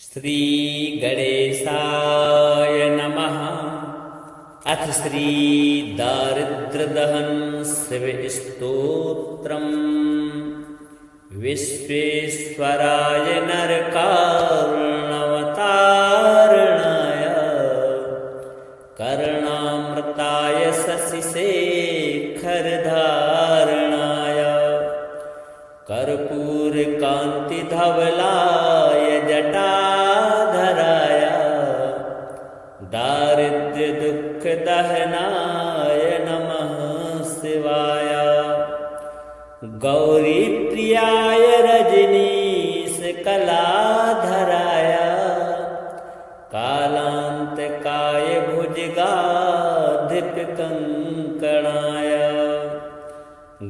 श्री गणेशाय नमः। अथ श्री दारिद्र्यदहन शिवस्तोत्रम्। विश्वेश्वराय नरकारुणवतारणाय कर्णामृताय शशिशेखरधारणाय कर्पूरकान्तिधवलाय जटाधराय दारिद्र्यदुःखदहनाय नमः शिवाय। गौरीप्रियाय रजनीशकलाधराय कालान्तकाय भुजगाधिपकङ्कणाय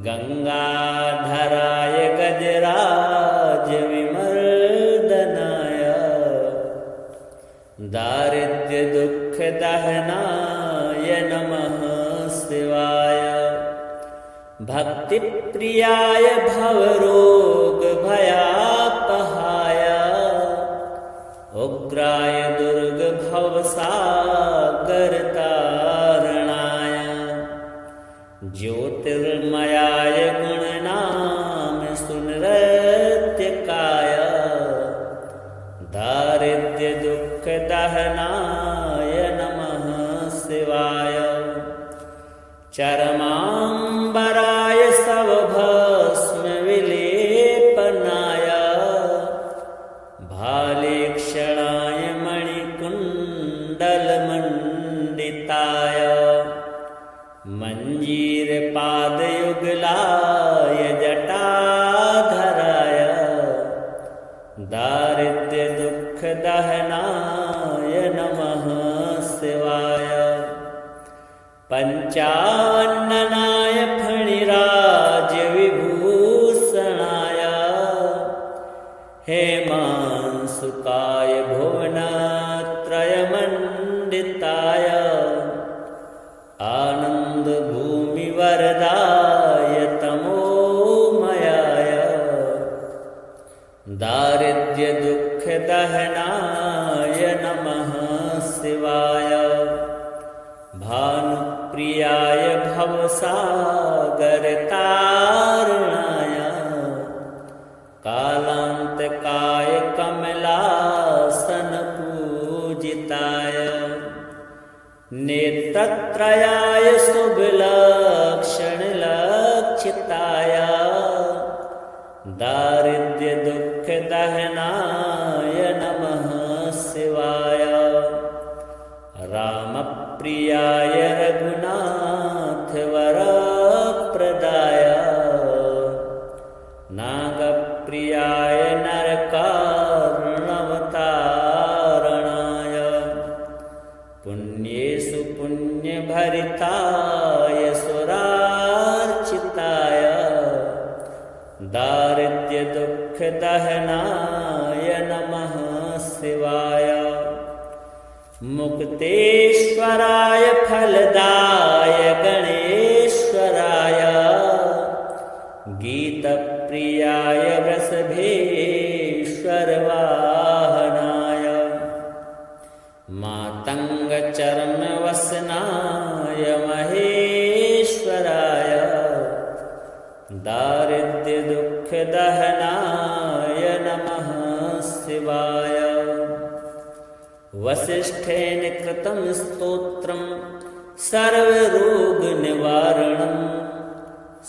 गंगाधराय गजराजविमर्दनाय दारिद्र्यदुःखदहनाय नमः शिवाय। भक्तिप्रियाय भवरोगभयापहाय उग्राय दुर्गभवसागरतारणाय ज्योतिर्मयाय गुणनाम सुनृत्यकाय दारिद्र्यदुःखदहनाय नमः शिवाय। चरमाम्बराय शवभस्मविलेपनाय भालेक्षणाय मणिकुण्डलमण्डिताय मञ्जीरपादयुगलाय जटाधराय दारिद्र्यदुःखदहनाय नमः शिवाय। पञ्चाननाय फणिराजविभूषणाय हेमांशुकाय भुवनत्रयमण्डिताय आनन्दभूमिवरदाय तमोमयाय दारिद्र्यदुःखदहनाय नमः शिवाय। भानुप्रियाय भवसागरतारणाय कालान्तकाय कमलासनपूजिताय नेत्रत्रयाय शुभलक्षणलक्षिताय दारिद्र्यदुःखदहनाय नमः शिवाय। रामप्रियाय रघुनाथवरप्रदाय नागप्रियाय नरकारुणवतारणाय पुण्येषु पुण्यभरिताय सुरार्चिताय दारिद्र्यदुःखदहनाय नमः शिवाय। मुक्तेश्वराय फलदाय गणेश्वराय गीतप्रियाय वृषभेश्वरवाहनाय मातङ्गचर्मवसनाय महेश्वराय दारिद्र्यदुःखदहनाय नमः शिवाय। वसिष्ठेन कृतं स्तोत्रं सर्वरोगनिवारणं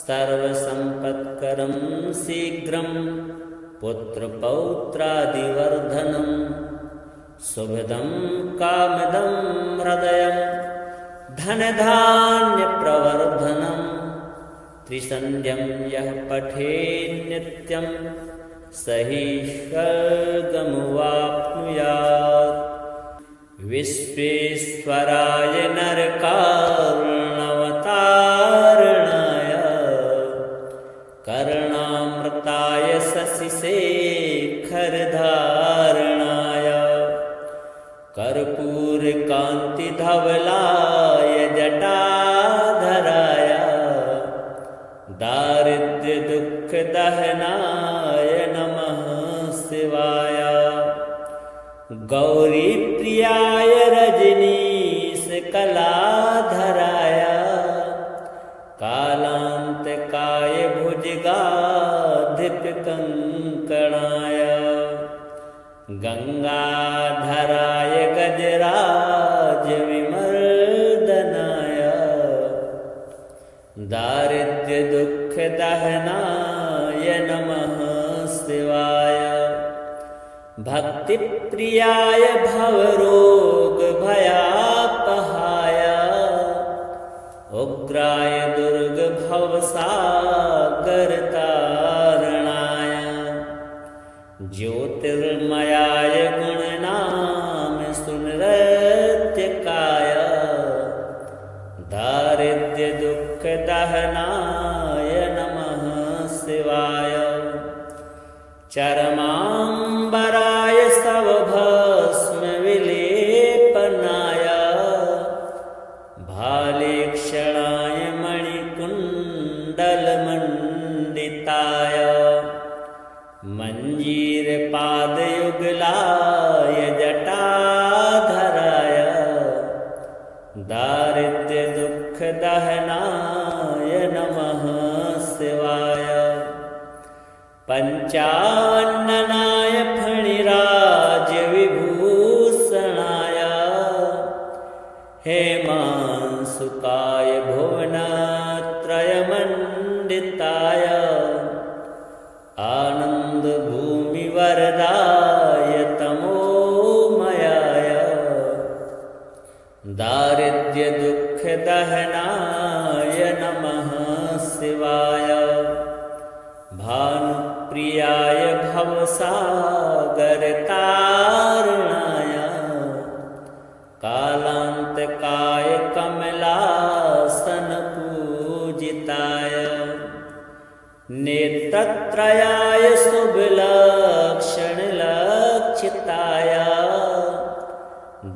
सर्वसम्पत्करं शीघ्रं पुत्रपौत्रादिवर्धनं शुभदं कामदं हृदयं धनधान्यप्रवर्धनं त्रिसन्ध्यं यः पठेत् नित्यं स हि स्वर्गमवाप्नुयात्। विश्वेश्वराय नरकारुणवतारणाय कर्णामृताय शशिशेखरधारणाय कर्पूरकान्तिधवलाय जटाधराय दारिद्र्यदुःखदहनाय नमः शिवाय। गौरी प्रियाय रजनीश कलाधराय कालांतकाय भुजगाधिप कंकणाय गंगाधराय गजराज विमर्दनाय दारिद्र्य दुख दहनाय नमः शिवाय भक्ति प्रियाय भवरोग भयापहाय उग्राय दुर्ग भवसागर तारणाय ज्योतिर्मयाय गुणनाम सुनृत्यकाय दारिद्र्य दुख दहनाय नमः शिवाय चरमांबराय सवभस्म विलेपनाय भालेक्षणाय मणिकुण्डलमण्डिताय मञ्जीरपादयुगलाय जटाधराय दारिद्र्य दुख दहनाय नमः शिवाय पंचाननाय फणिराज विभूषणाय हेमांसुकाय भुवनत्रयमण्डिताय आनंद भूमि वरदाय तमोमयाय दारिद्र्य दुख दहनाय नमः शिवाय भानुप्रियाय भवसागर तारणाय कालांतकाय कमलासन पूजिताय नेत्रत्रयाय शुभलक्षणलक्षिताय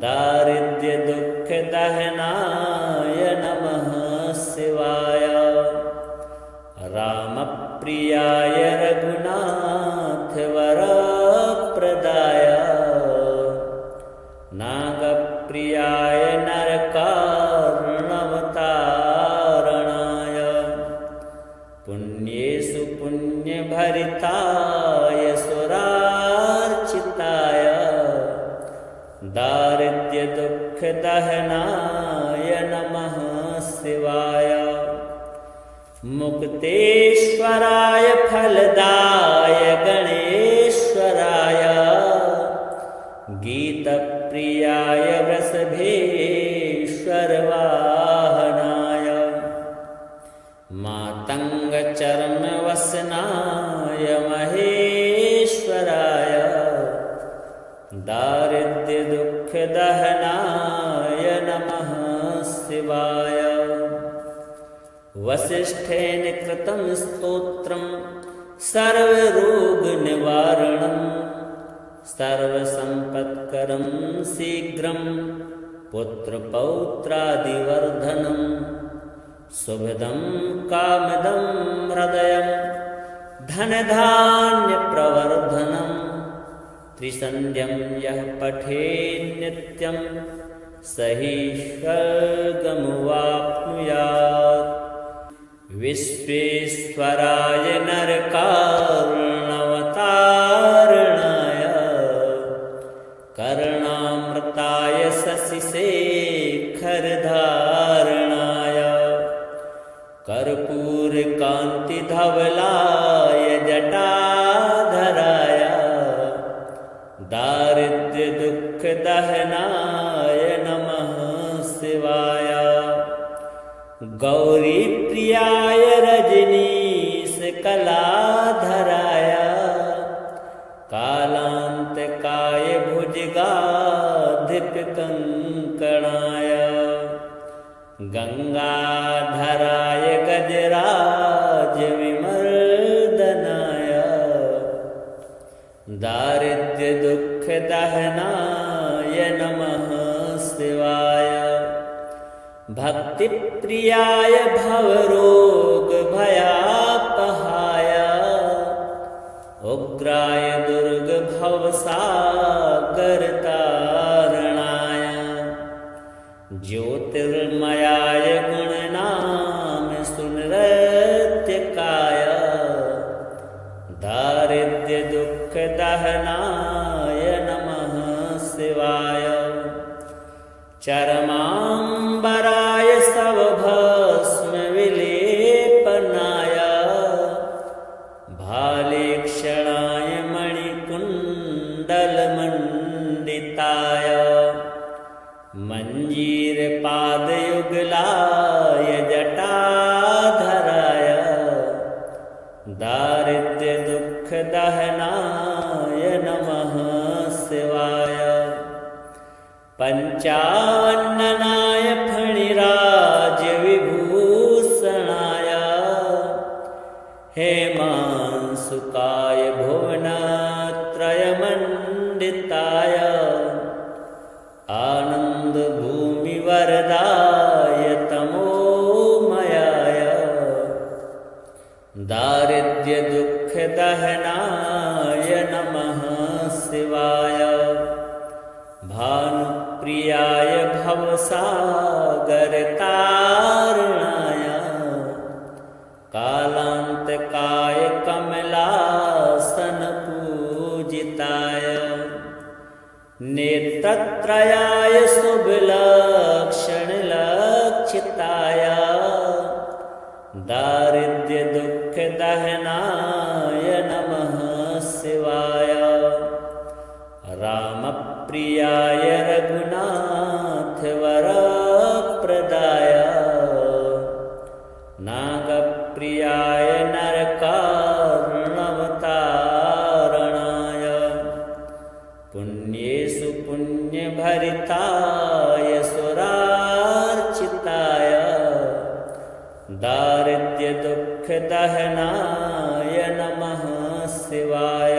दारिद्र्य दुख दहनाय नमः शिवाय रामप्रियाय रघुनाथ वरप्रदाय नागप्रियाय नरकार्णवतारणाय पुण्येषु पुण्यभरिताय सुरार्चिताय दारिद्र्य दुख दहनाय नमः शिवाय मुक्तेश्वराय फलदाय गणेश्वराय गीतप्रियाय वृषभेश्वरवाहनाय मातङ्गचर्मवसनाय महेश्वराय दारिद्र्य दुख दहनाय नमः शिवाय वसिष्ठेन कृतं स्तोत्रं सर्वरोगनिवारणं सर्वसम्पत्करं शीघ्रं पुत्रपौत्रादिवर्धनं शुभदं कामदं हृदयं धनधान्यप्रवर्धनं त्रिसन्ध्यं यः पठेत् नित्यं स हि स्वर्गमवाप्नुयात् विश्वेश्वराय नरकार्णवतारणाय कर्णामृताय शशिशेखरधारणाय कर्पूरकान्तिधवलाय जटाधराय दारिद्र्य दुख दहनाय नमः शिवाय गौरी प्रियाय रजनीश कलाधराय कालांतकाय भुजगाधिप कंकणाय गंगाधराय गजराज विमर्दनाय दारिद्र्य दुख दहनाय नमः शिवाय भक्ति प्रियाय भवरोग भयापहाय उग्राय दुर्ग भवसागर कुण्डलमण्डिताय मञ्जीरपादयुगलाय जटाधराय दारिद्र्यदुःखदहनाय नमः शिवाय पञ्चाननाय फणिराजविभूषणाय हेमांशुकाय भुवनत्रयमण्डिताय आनन्दभूमिवरदाय तमोमयाय दारिद्र्यदुःखदहनाय नमः शिवाय भानुप्रियाय भवसागरतारणाय कालान्तकाय कमलासनपूजिताय नेत्रत्रयाय शुभलक्षणलक्षिताय दारिद्र्यदुःखदहनाय नमः शिवाय रामप्रियाय रघुनाथवरप्रदाय नागप्रियाय नरकार्णवतारणाय पुण्येषु पुण्यभरिताय सुरार्चिताय दारिद्र्यदुःखदहनाय नमः शिवाय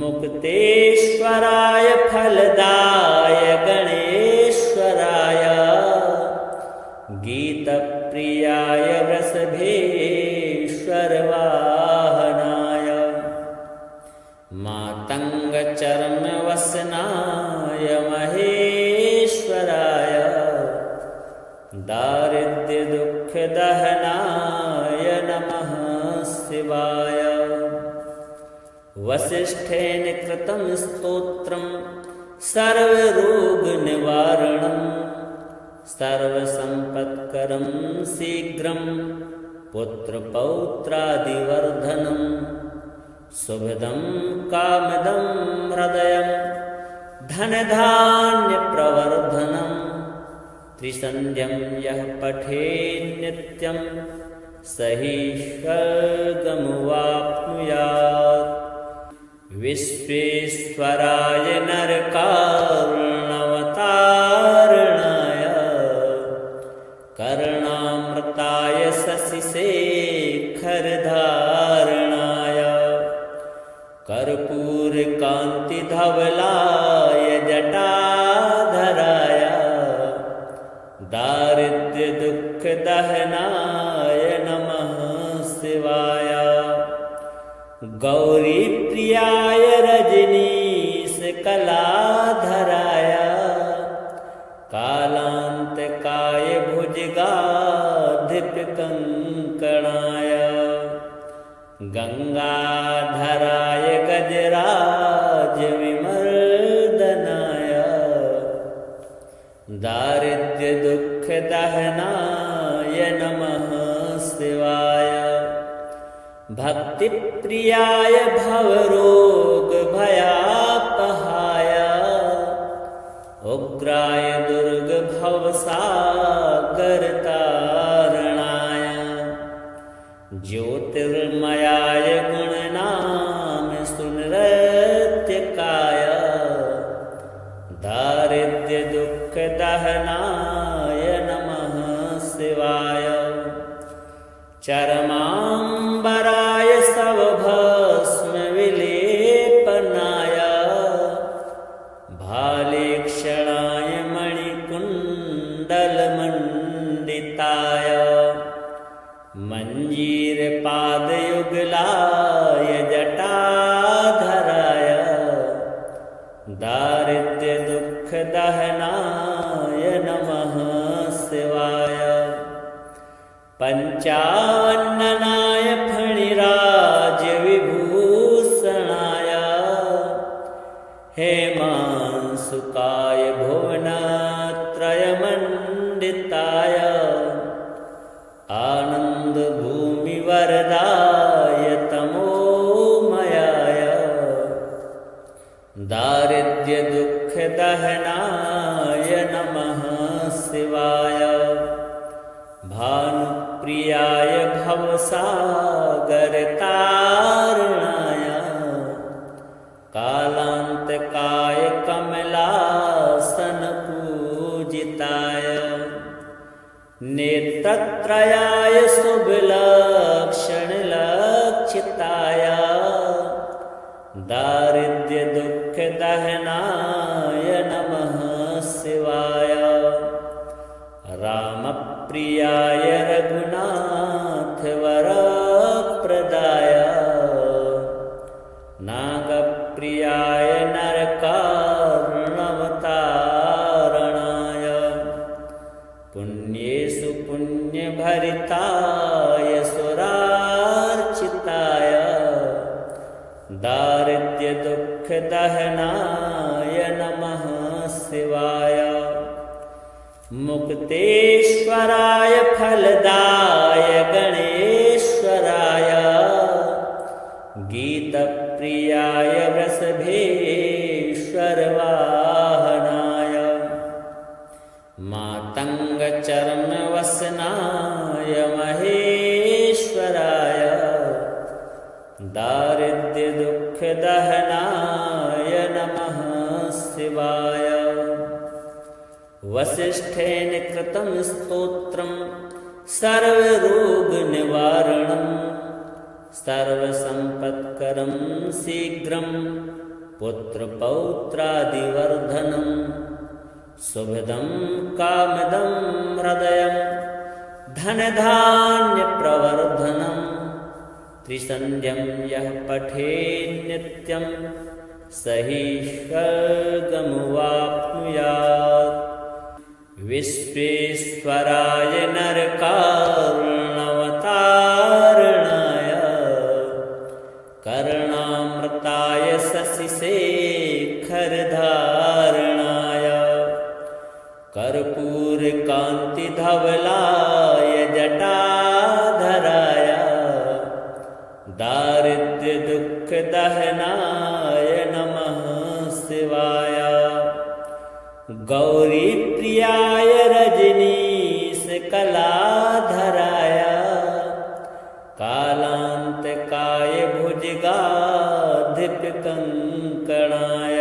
मुक्तेश्वराय फलदाय गणेश्वराय गीतप्रियाय वृषभेश्वरवाहनाय मातङ्गचर्मवसनाय महेश्वराय दारिद्र्यदुःखदहनाय नमः शिवाय वसिष्ठेन कृतं स्तोत्रं सर्वरोगनिवारणं सर्वसम्पत्करं शीघ्रं पुत्रपौत्रादिवर्धनं शुभदं कामदं हृदयं धनधान्यप्रवर्धनं त्रिसन्ध्यं यः पठेन्नित्यं स हि स्वर्गमुवाप्नुयात् विश्वेश्वराय नरकार्णवतारणाय कर्णामृताय शशिशेखरधारणाय कर्पूरकान्तिधवलाय जटाधराय दारिद्र्यदुःखदहनाय नमः शिवाय गौरीप्रियाय रजनीशकलाधराय कालान्तकाय भुजगाधिपकङ्कणाय गङ्गाधराय गजराजविमर्दनाय दारिद्र्यदुःखदहनाय नमः शिवाय भक्तिप्रियाय भवरोगभयापहाय उग्राय दुर्गभवसागरतारणाय ज्योतिर्मयाय गुणनाम सुनृत्यकाय दारिद्र्यदुःखदहनाय नमः शिवाय चरमाम्बराय सवभस्मविलेपनाय भालेक्षणाय मणिकुण्डलमण्डिताय मञ्जीरपादयुगलाय जटाधराय दारिद्र्यदुःखदहनाय नमः शिवाय पञ्चाननाय फणिराजविभूषणाय हेमांशुकाय भुवनत्रयमण्डिताय आनन्दभूमिवरदाय तमोमयाय दारिद्र्यदुःखदहनाय नमः शिवाय। भानुप्रियाय भवसागरतारणाय कालान्तकाय कमलासनपूजिताय नेत्रत्रयाय शुभलक्षणलक्षिताय दारिद्र्यदुःखदहनाय नमः शिवाय। रामप्रियाय रघुनाथवरप्रदाय नागप्रियाय नरकार्णवतारणाय पुण्येषु पुण्यभरिताय सुरार्चिताय दारिद्र्यदुःखदहनाय नमः शिवाय। मुक्तेश्वराय फलदाय गणेश्वराय गीतप्रियाय वृषभेश्वरवाहनाय मातङ्गचर्मवसनाय महेश्वराय दारिद्र्यदुःखदहनाय नमः शिवाय। वसिष्ठेन कृतं स्तोत्रं सर्वरोगनिवारणं सर्वसम्पत्करं शीघ्रं पुत्रपौत्रादिवर्धनं शुभदं कामदं हृदयं धनधान्यप्रवर्धनं त्रिसन्ध्यं यः पठेत् नित्यं स हि स्वर्गमवाप्नुयात्। विश्वेश्वराय नरकार्णवतारणाय कर्णामृताय शशिशेखरधारणाय कर्पूरकान्तिधवलाय जटाधराय दारिद्र्यदुःखदहनाय नमः शिवाय। गौरीप्रियाय रजनीशकलाधराय कालान्तकाय भुजगाधिपकङ्कणाय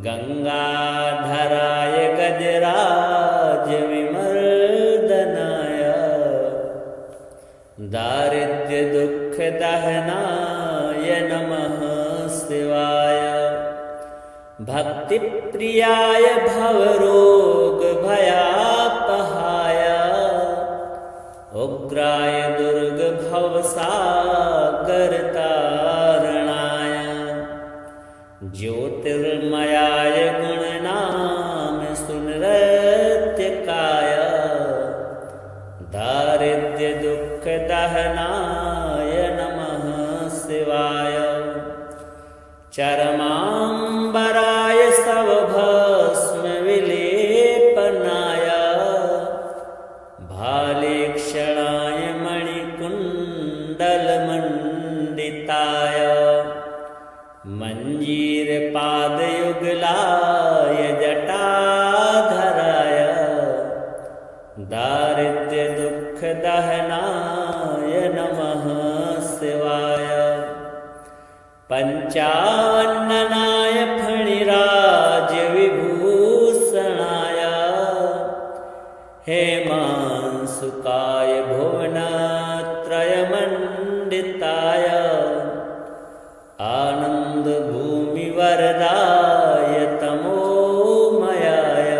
गङ्गाधराय गजराजविमर्दनाय दारिद्र्यदुःखदहनाय नमः शिवाय। भक्तिप्रियाय भवरोगभयापहाय उग्राय दुर्गभवसागरतारणाय ज्योतिर्मयाय गुणनाम सुनृत्यकाय दारिद्र्यदुःखदहनाय नमः शिवाय। चरमाम्बराय सवभस्मविलेपनाय भालेक्षणाय मणिकुण्डलमण्डिताय मञ्जीरपादयुगलाय जटाधराय दारिद्र्यदुःखदहनाय नमः शिवाय। पञ्चावन्ननाय फणिराजविभूषणाय हेमांशुकाय भुवनत्रयमण्डिताय आनन्दभूमिवरदाय तमोमयाय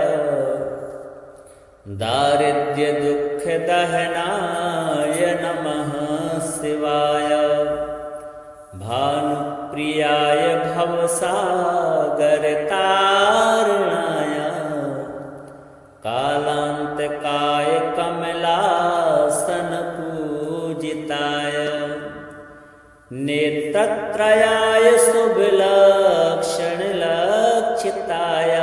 दारिद्र्यदुःखदहनाय नमः शिवाय। भानुप्रियाय भवसागरतारणाय कालान्तकाय कमलासनपूजिताय नेत्रत्रयाय शुभलक्षणलक्षिताय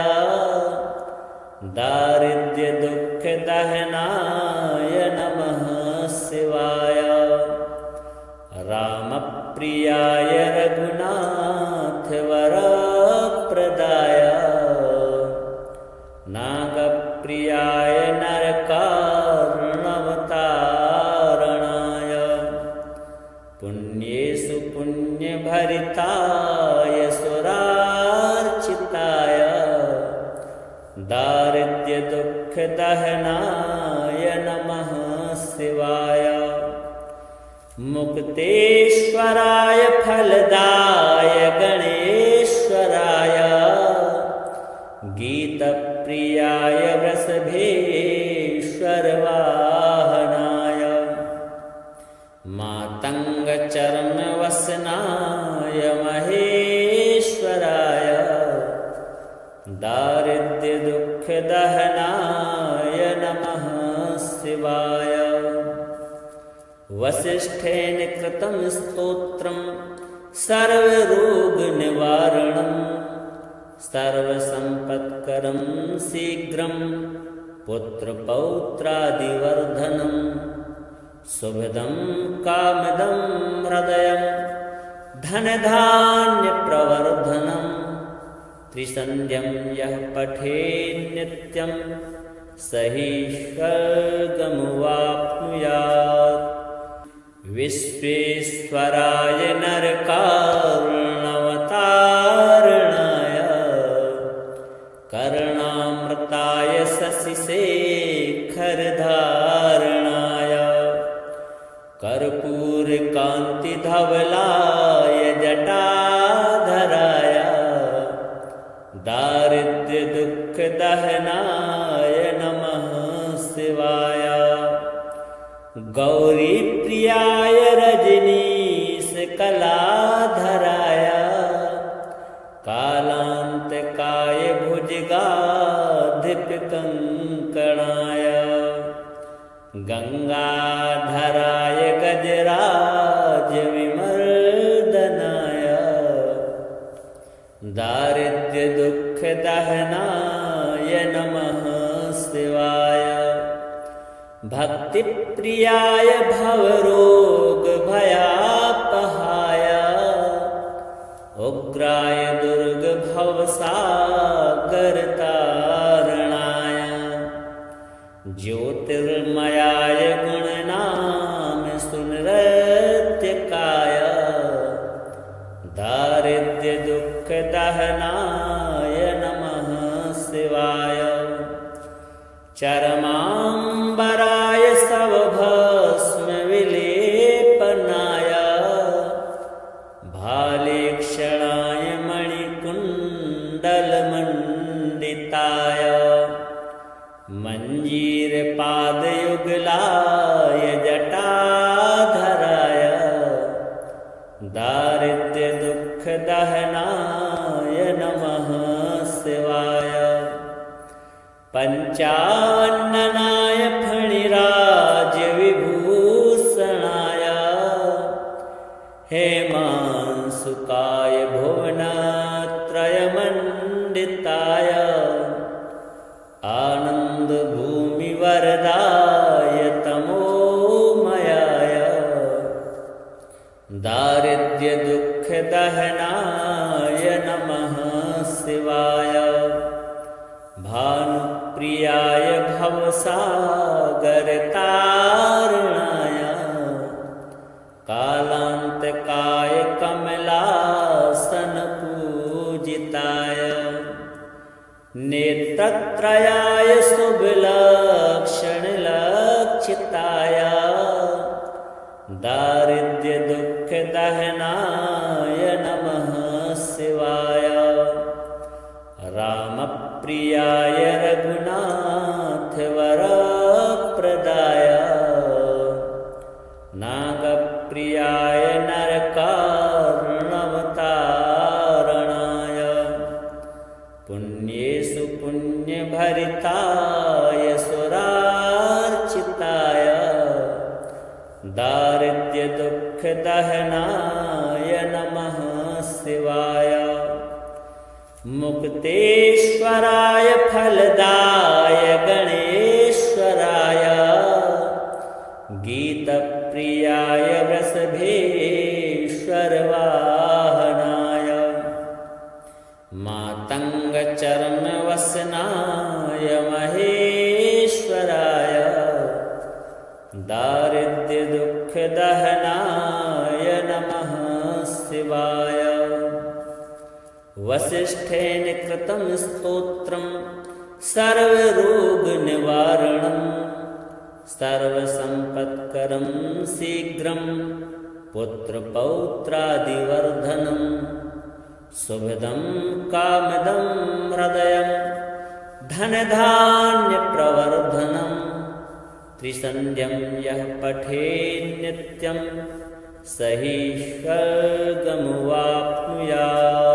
दारिद्र्यदुःखदहनाय नमः शिवाय। रामप्रियाय रघुनाथवर दारिद्र्यदुःखदहनाय नमः शिवाय। मुक्तेश्वराय फलदाय गणेश्वराय। गीतप्रियाय वृषभेश्वरवाहनाय। मातङ्गचर्मवसनाय महेश्वराय। दारिद्र्यदुःखदहनाय नमः शिवाय। वसिष्ठेन कृतं स्तोत्रं सर्वरोगनिवारणं। सर्वसम्पत्करं शीघ्रं पुत्रपौत्रादिवर्धनं। शुभदं कामदं हृदयं धनधान्यप्रवर्धनं। त्रिसन्ध्यं यः पठेत् नित्यं स हि स्वर्गमवाप्नुयात्। विश्वेश्वराय नरकारुणवतारणाय। कर्णामृताय शशिशेखरधारणाय। कर्पूरकान्तिधवलाय जटाधराय। दारिद्र्यदुःखदहनाय नमः शिवाय। गौरीप्रियाय रजनीशकलाधराय। कालान्तकाय भुजगाधिपकङ्कणाय। गङ्गाधराय गजराजविमर्दनाय। दारिद्र्यदुःखदहनाय नमः शिवाय। भक्तिप्रियाय भवरोगभयापहाय। उग्राय दुर्गभवसागरतारणाय। ज्योतिर्मयाय गुणनाम सुनृत्यकाय। दारिद्र्यदुःखदहनाय नमः शिवाय। चरमाम्बराय सवभस्मविलेपनाय। भालेक्षणाय मणिकुण्डलमण्डिताय। मञ्जीरपादयुगलाय जटाधराय। दारिद्र्यदुःखदहनाय नमः शिवाय। पञ्चाननाय फणिराजविभूषणाय। हेमांशुकाय भुवनत्रयमण्डिताय। आनन्दभूमिवरदाय तमोमयाय। दारिद्र्यदुःखदहनाय नमः शिवाय। भानुप्रियाय भवसागरतारणाय। कालान्तकाय कमलासनपूजिताय। नेत्रत्रयाय शुभलक्षणलक्षिताय। दारिद्र्यदुःखदहनाय नमः शिवाय। रामप्रियाय रघुनाथवरप्रदाय। नागप्रियाय नरकारुणवतारणाय। पुण्येषु पुण्यभरिताय सुरार्चिताय। दारिद्र्यदुःखदहनाय नमः शिवाय। मुक्तेश्वराय फलदाय गणेश्वराय। गीतप्रियाय वृषभेश्वरवाहनाय। मातङ्गचर्मवसनाय महेश्वराय। दारिद्र्यदुःखदहनाय नमः शिवाय। वसिष्ठेन कृतं स्तोत्रं सर्वरोगनिवारणं सर्वसम्पत्करं शीघ्रं पुत्रपौत्रादिवर्धनं सुभदं कामदं हृदयं धनधान्यप्रवर्धनं त्रिसन्ध्यं यः पठेन्नित्यं स हि स्वर्गमुवाप्नुयात्।